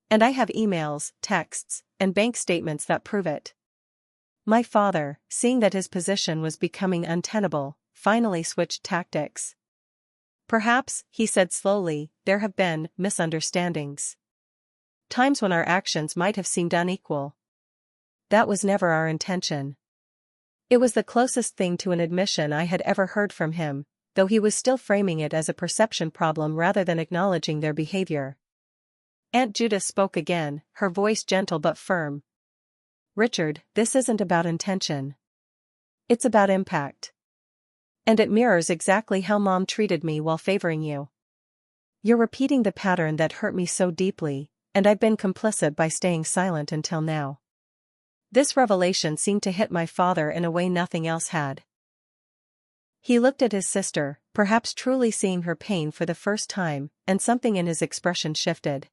And I have emails, texts, and bank statements that prove it. My father, seeing that his position was becoming untenable, finally switched tactics. Perhaps, he said slowly, there have been misunderstandings. Times when our actions might have seemed unequal. That was never our intention. It was the closest thing to an admission I had ever heard from him, though he was still framing it as a perception problem rather than acknowledging their behavior. Aunt Judith spoke again, her voice gentle but firm. Richard, this isn't about intention. It's about impact. And it mirrors exactly how Mom treated me while favoring you. You're repeating the pattern that hurt me so deeply, and I've been complicit by staying silent until now. This revelation seemed to hit my father in a way nothing else had. He looked at his sister, perhaps truly seeing her pain for the first time, and something in his expression shifted.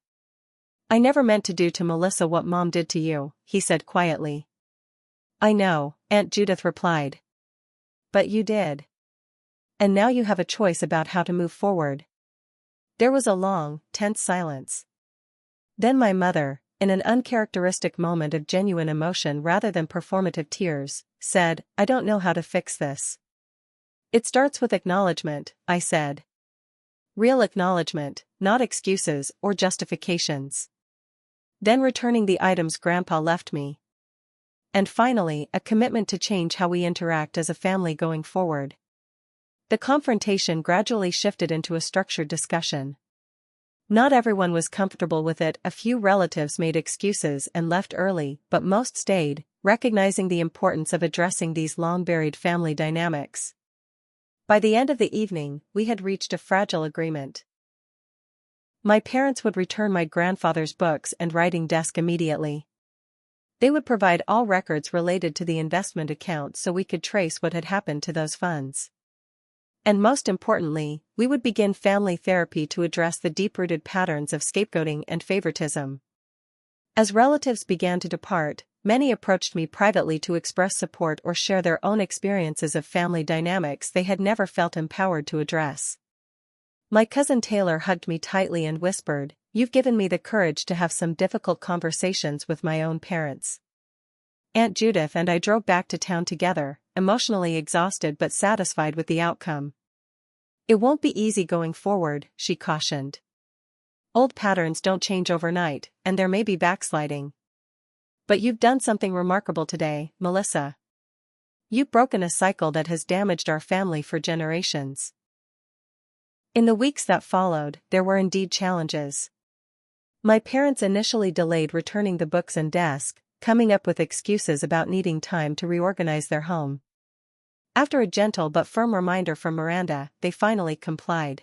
I never meant to do to Melissa what Mom did to you, he said quietly. I know, Aunt Judith replied. But you did. And now you have a choice about how to move forward. There was a long, tense silence. Then my mother, in an uncharacteristic moment of genuine emotion rather than performative tears, said, I don't know how to fix this. It starts with acknowledgement, I said. Real acknowledgement, not excuses or justifications. Then returning the items Grandpa left me. And finally, a commitment to change how we interact as a family going forward. The confrontation gradually shifted into a structured discussion. Not everyone was comfortable with it. A few relatives made excuses and left early, but most stayed, recognizing the importance of addressing these long-buried family dynamics. By the end of the evening, we had reached a fragile agreement. My parents would return my grandfather's books and writing desk immediately. They would provide all records related to the investment account so we could trace what had happened to those funds. And most importantly, we would begin family therapy to address the deep-rooted patterns of scapegoating and favoritism. As relatives began to depart, many approached me privately to express support or share their own experiences of family dynamics they had never felt empowered to address. My cousin Taylor hugged me tightly and whispered, You've given me the courage to have some difficult conversations with my own parents. Aunt Judith and I drove back to town together, emotionally exhausted but satisfied with the outcome. It won't be easy going forward, she cautioned. Old patterns don't change overnight, and there may be backsliding. But you've done something remarkable today, Melissa. You've broken a cycle that has damaged our family for generations. In the weeks that followed, there were indeed challenges. My parents initially delayed returning the books and desk, coming up with excuses about needing time to reorganize their home. After a gentle but firm reminder from Miranda, they finally complied.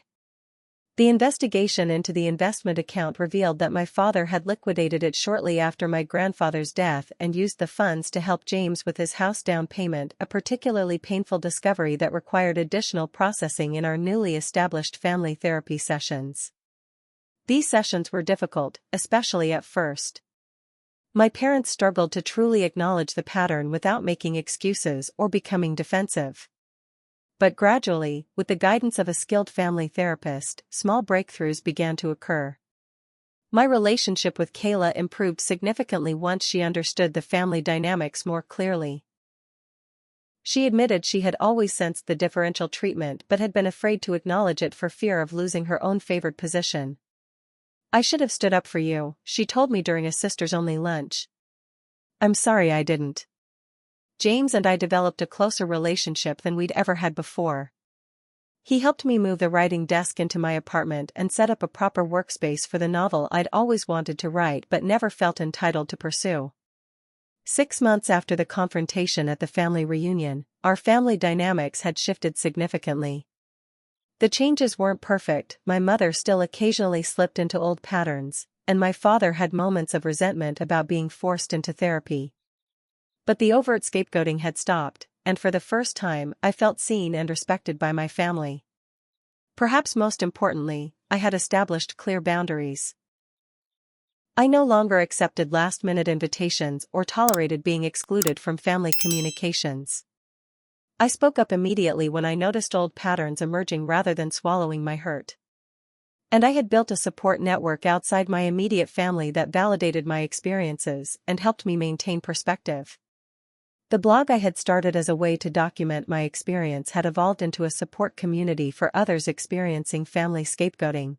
The investigation into the investment account revealed that my father had liquidated it shortly after my grandfather's death and used the funds to help James with his house down payment, a particularly painful discovery that required additional processing in our newly established family therapy sessions. These sessions were difficult, especially at first. My parents struggled to truly acknowledge the pattern without making excuses or becoming defensive. But gradually, with the guidance of a skilled family therapist, small breakthroughs began to occur. My relationship with Kayla improved significantly once she understood the family dynamics more clearly. She admitted she had always sensed the differential treatment but had been afraid to acknowledge it for fear of losing her own favored position. I should have stood up for you, she told me during a sisters-only lunch. I'm sorry I didn't. James and I developed a closer relationship than we'd ever had before. He helped me move the writing desk into my apartment and set up a proper workspace for the novel I'd always wanted to write but never felt entitled to pursue. 6 months after the confrontation at the family reunion, our family dynamics had shifted significantly. The changes weren't perfect, my mother still occasionally slipped into old patterns, and my father had moments of resentment about being forced into therapy. But the overt scapegoating had stopped, and for the first time I felt seen and respected by my family. Perhaps most importantly, I had established clear boundaries. I no longer accepted last-minute invitations or tolerated being excluded from family communications. I spoke up immediately when I noticed old patterns emerging rather than swallowing my hurt. And I had built a support network outside my immediate family that validated my experiences and helped me maintain perspective. The blog I had started as a way to document my experience had evolved into a support community for others experiencing family scapegoating.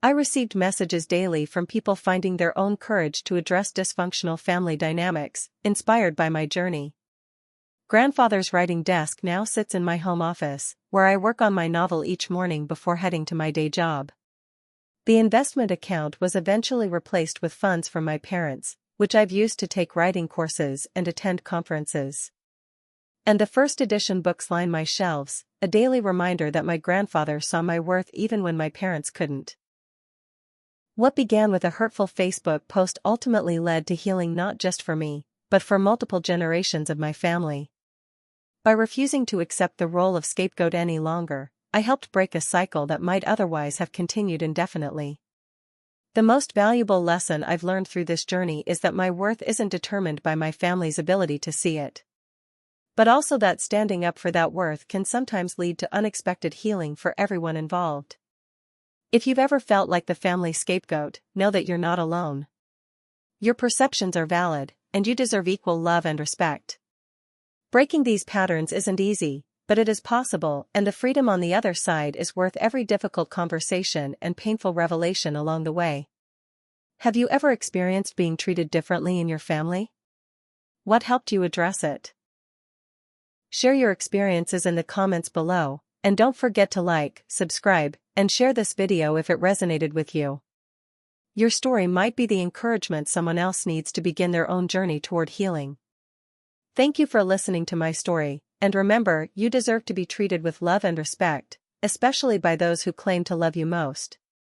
I received messages daily from people finding their own courage to address dysfunctional family dynamics, inspired by my journey. Grandfather's writing desk now sits in my home office, where I work on my novel each morning before heading to my day job. The investment account was eventually replaced with funds from my parents, which I've used to take writing courses and attend conferences. And the first edition books line my shelves, a daily reminder that my grandfather saw my worth even when my parents couldn't. What began with a hurtful Facebook post ultimately led to healing not just for me, but for multiple generations of my family. By refusing to accept the role of scapegoat any longer, I helped break a cycle that might otherwise have continued indefinitely. The most valuable lesson I've learned through this journey is that my worth isn't determined by my family's ability to see it. But also that standing up for that worth can sometimes lead to unexpected healing for everyone involved. If you've ever felt like the family scapegoat, know that you're not alone. Your perceptions are valid, and you deserve equal love and respect. Breaking these patterns isn't easy, but it is possible, and the freedom on the other side is worth every difficult conversation and painful revelation along the way. Have you ever experienced being treated differently in your family? What helped you address it? Share your experiences in the comments below, and don't forget to like, subscribe, and share this video if it resonated with you. Your story might be the encouragement someone else needs to begin their own journey toward healing. Thank you for listening to my story, and remember, you deserve to be treated with love and respect, especially by those who claim to love you most.